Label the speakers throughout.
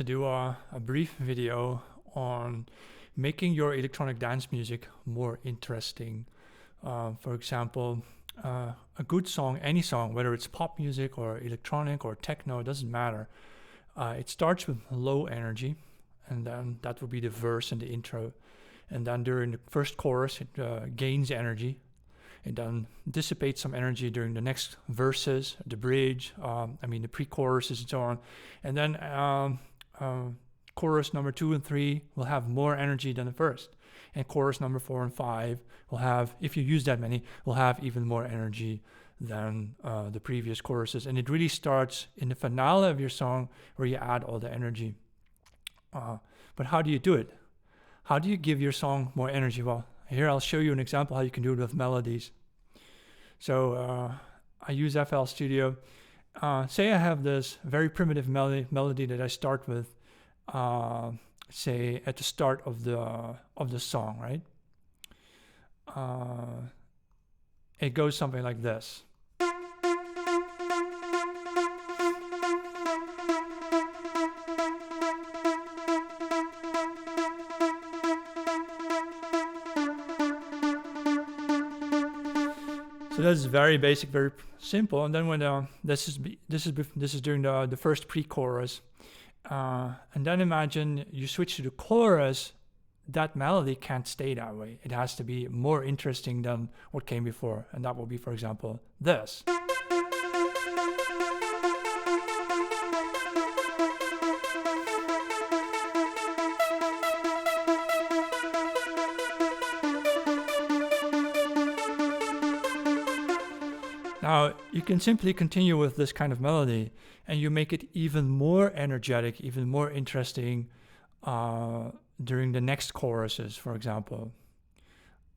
Speaker 1: To do a brief video on making your electronic dance music more interesting. For example, a good song, any song, whether it's pop music or electronic or techno, it doesn't matter. It starts with low energy, and then that will be the verse and the intro. And then during the first chorus, it gains energy. It then dissipates some energy during the next verses, the bridge, the pre-choruses and so on. And then chorus number 2 and 3 will have more energy than the first. And chorus number 4 and 5 will have, if you use that many, will have even more energy than the previous choruses. And it really starts in the finale of your song where you add all the energy. But how do you do it? How do you give your song more energy? Well, here I'll show you an example how you can do it with Melodies. So I use FL Studio. Say I have this very primitive melody that I start with, say at the start of the song, right? It goes something like this. So that's very basic, very simple. And then when this is during the first pre-chorus, and then imagine you switch to the chorus. That melody can't stay that way. It has to be more interesting than what came before, and that will be, for example, this. Now, you can simply continue with this kind of melody and you make it even more energetic, even more interesting during the next choruses, for example.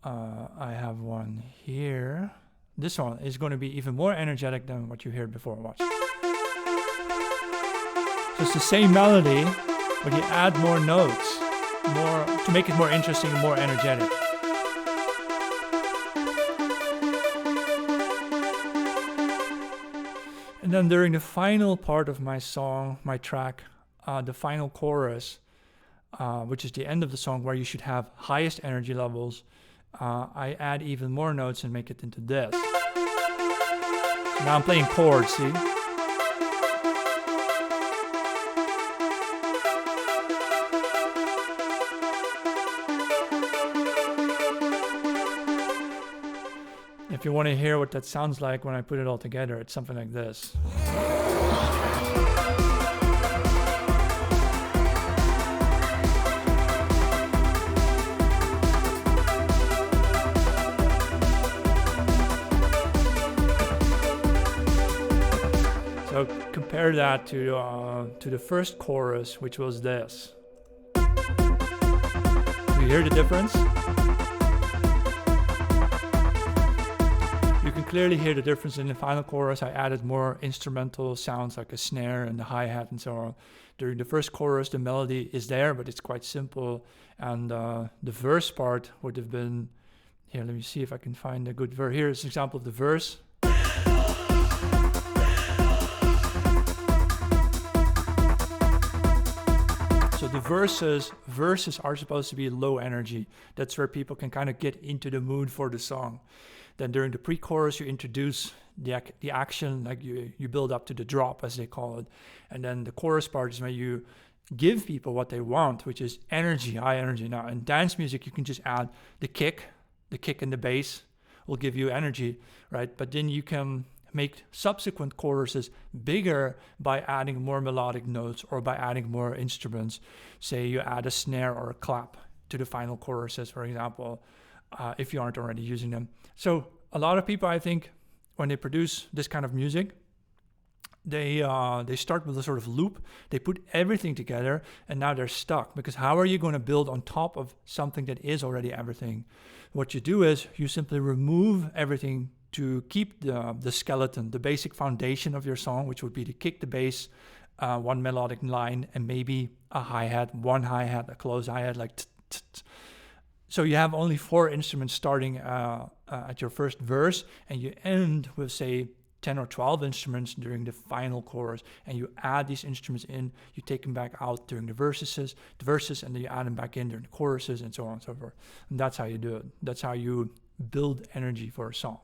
Speaker 1: I have one here. This one is going to be even more energetic than what you heard before. Watch. So it's the same melody, but you add more notes to make it more interesting and more energetic. And then during the final part of my song, my track, the final chorus, which is the end of the song where you should have highest energy levels, I add even more notes and make it into this. So now I'm playing chords, see? If you want to hear what that sounds like when I put it all together, it's something like this. So compare that to the first chorus, which was this. Do you hear the difference? You can clearly hear the difference in the final chorus. I added more instrumental sounds like a snare and the hi-hat and so on. During the first chorus, the melody is there, but it's quite simple. And the verse part would have been, here, let me see if I can find a good verse. Here's an example of the verse. So the verses are supposed to be low energy. That's where people can kind of get into the mood for the song. Then during the pre-chorus, you introduce the action, like you build up to the drop, as they call it. And then the chorus part is where you give people what they want, which is energy, high energy. Now, in dance music, you can just add the kick and the bass will give you energy, right? But then you can make subsequent choruses bigger by adding more melodic notes or by adding more instruments. Say you add a snare or a clap to the final choruses, for example, if you aren't already using them. So a lot of people, I think, when they produce this kind of music, they start with a sort of loop. They put everything together and now they're stuck, because how are you going to build on top of something that is already everything? What you do is you simply remove everything to keep the skeleton, the basic foundation of your song, which would be to kick, the bass, one melodic line, and maybe a hi-hat, one hi-hat, a close hi-hat, like t-t-t. So you have only 4 instruments starting at your first verse, and you end with, say, 10 or 12 instruments during the final chorus, and you add these instruments in, you take them back out during the verses, and then you add them back in during the choruses, and so on and so forth. And that's how you do it. That's how you build energy for a song.